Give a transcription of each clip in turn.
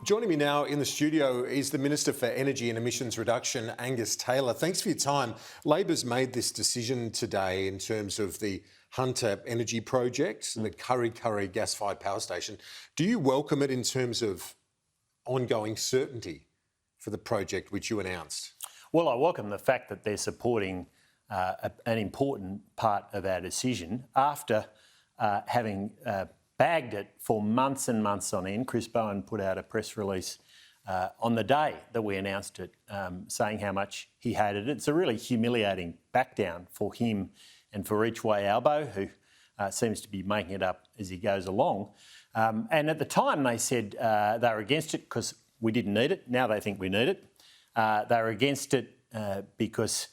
Joining me now in the studio is the Minister for Energy and Emissions Reduction, Angus Taylor. Thanks for your time. Labor's made this decision today in terms of the Hunter Energy Project, the Kurri Kurri gas-fired power station. Do you welcome it in terms of ongoing certainty for the project which you announced? Well, I welcome the fact that they're supporting an important part of our decision after having bagged it for months and months on end. Chris Bowen put out a press release on the day that we announced it, saying how much he hated it. It's a really humiliating backdown for him and for each way Albo, who seems to be making it up as he goes along. And at the time they said they were against it because we didn't need it. Now they think we need it. They were against it because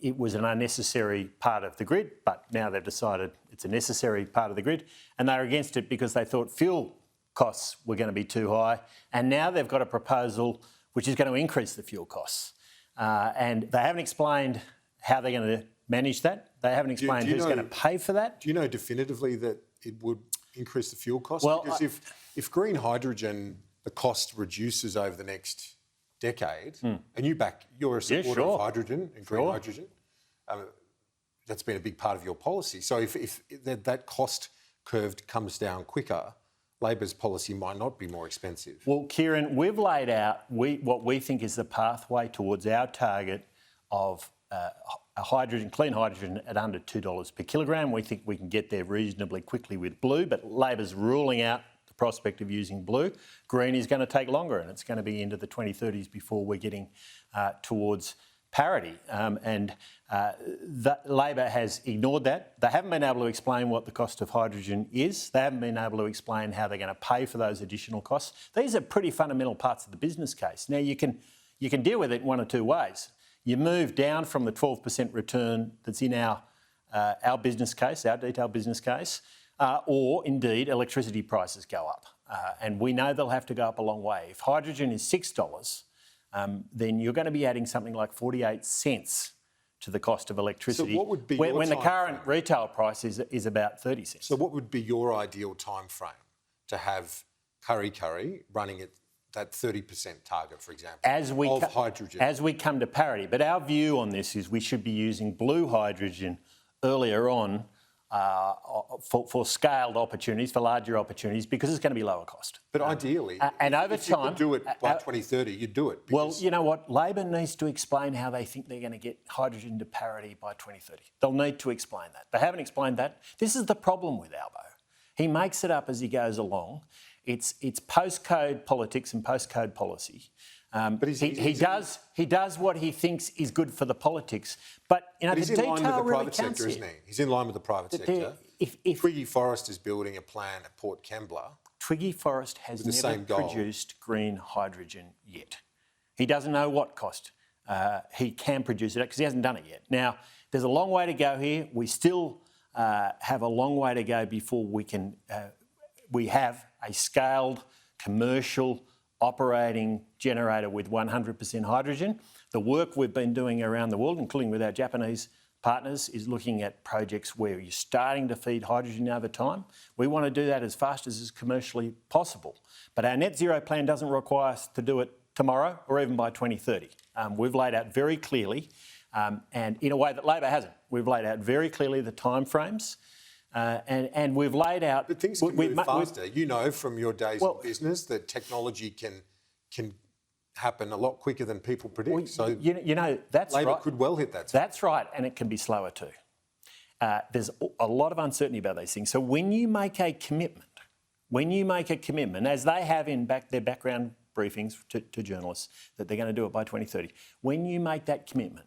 it was an unnecessary part of the grid, but now they've decided it's a necessary part of the grid. And they were against it because they thought fuel costs were going to be too high. And now they've got a proposal which is going to increase the fuel costs. And they haven't explained how they're going to manage that. They haven't explained who's going to pay for that. Do you know definitively that it would increase the fuel costs? Well, because if green hydrogen, the cost reduces over the next decade, and you're a supporter of hydrogen and green hydrogen. That's been a big part of your policy. So if that cost curve comes down quicker, Labor's policy might not be more expensive. Well, Kieran, we've laid out what we think is the pathway towards our target of clean hydrogen at under $2 per kilogram. We think we can get there reasonably quickly with blue, but Labor's ruling out the prospect of using blue. Green is going to take longer, and it's going to be into the 2030s before we're getting towards parity. Labor has ignored that. They haven't been able to explain what the cost of hydrogen is. They haven't been able to explain how they're going to pay for those additional costs. These are pretty fundamental parts of the business case. Now, you can deal with it one or two ways. You move down from the 12% return that's in our business case, our detailed business case, or indeed electricity prices go up. And we know they'll have to go up a long way. If hydrogen is $6, then you're going to be adding something like 48 cents to the cost of electricity. So what would be when the current retail price is about 30 cents. So what would be your ideal time frame to have Kurri Kurri running at that 30% target, for example, of hydrogen? As we come to parity. But our view on this is we should be using blue hydrogen earlier on for scaled opportunities, for larger opportunities, because it's going to be lower cost. But ideally, and over if time, you could do it by 2030, you'd do it. Well, you know what? Labor needs to explain how they think they're going to get hydrogen to parity by 2030. They'll need to explain that. They haven't explained that. This is the problem with Albo. He makes it up as he goes along. It's postcode politics and postcode policy. But he does what he thinks is good for the politics. But he's the in line with detail the really private sector, isn't he? He's in line with the private sector. Twiggy Forrest is building a plan at Port Kembla. Twiggy Forrest has never produced green hydrogen yet. He doesn't know what cost he can produce it at because he hasn't done it yet. Now, there's a long way to go here. We still have a long way to go before we have a scaled commercial operating generator with 100% hydrogen. The work we've been doing around the world, including with our Japanese partners, is looking at projects where you're starting to feed hydrogen over time. We want to do that as fast as is commercially possible. But our net zero plan doesn't require us to do it tomorrow or even by 2030. We've laid out very clearly, and in a way that Labor hasn't, we've laid out very clearly the timeframes. And we've laid out... But things can move faster. You know from your days in business that technology can happen a lot quicker than people predict. Well, so you know, that's Labor right. could well hit that. That's right, and it can be slower too. There's a lot of uncertainty about these things. So when you make a commitment, as they have in their background briefings to journalists, that they're going to do it by 2030, when you make that commitment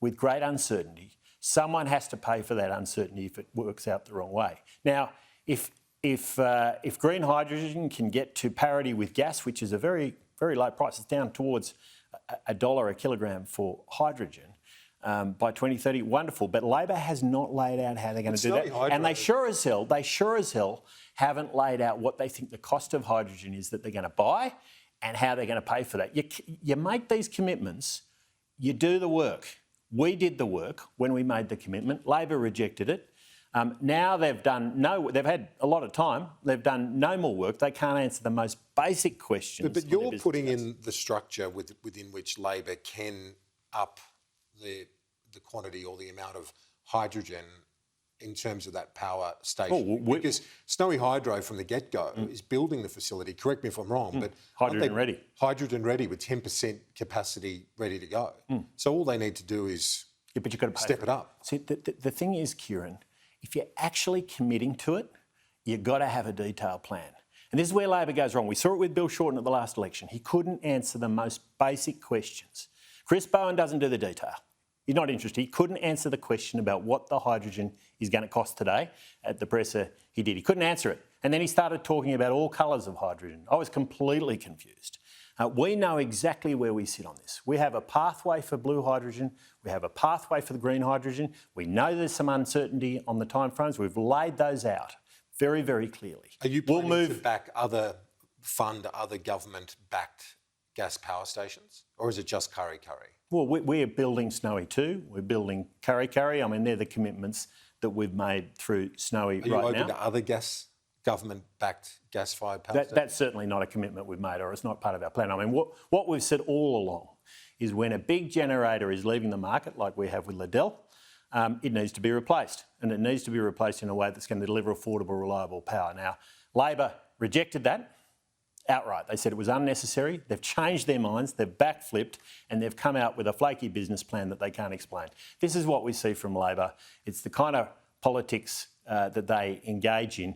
with great uncertainty, someone has to pay for that uncertainty if it works out the wrong way. Now, if green hydrogen can get to parity with gas, which is a very, very low price, it's down towards $1 a kilogram for hydrogen by 2030, wonderful. But Labor has not laid out how they're going to do that. And they sure as hell haven't laid out what they think the cost of hydrogen is that they're going to buy and how they're going to pay for that. You make these commitments, you do the work. We did the work when we made the commitment. Labor rejected it. Now they've had a lot of time. They've done no more work. They can't answer the most basic questions. But you're putting in the structure within which Labor can up the quantity or the amount of hydrogen in terms of that power station. Because Snowy Hydro from the get-go is building the facility, correct me if I'm wrong, but hydrogen ready. Hydrogen ready with 10% capacity ready to go. So all they need to do is but you've got to step it up. See, the thing is, Kieran, if you're actually committing to it, you've got to have a detailed plan. And this is where Labor goes wrong. We saw it with Bill Shorten at the last election. He couldn't answer the most basic questions. Chris Bowen doesn't do the detail. He's not interested. He couldn't answer the question about what the hydrogen is going to cost today. At the presser, he did. He couldn't answer it. And then he started talking about all colours of hydrogen. I was completely confused. We know exactly where we sit on this. We have a pathway for blue hydrogen. We have a pathway for the green hydrogen. We know there's some uncertainty on the timeframes. We've laid those out very, very clearly. Are you planning to fund other government-backed gas power stations? Or is it just Kurri Kurri? Well, we're building Snowy 2. We're building Kurri Kurri. I mean, they're the commitments that we've made through Snowy right now. Are you open to other government-backed gas-fired power stations? That's certainly not a commitment we've made, or it's not part of our plan. I mean, what we've said all along is when a big generator is leaving the market, like we have with Liddell, it needs to be replaced. And it needs to be replaced in a way that's going to deliver affordable, reliable power. Now, Labor rejected that outright. They said it was unnecessary. They've changed their minds, they've backflipped, and they've come out with a flaky business plan that they can't explain. This is what we see from Labor. It's the kind of politics that they engage in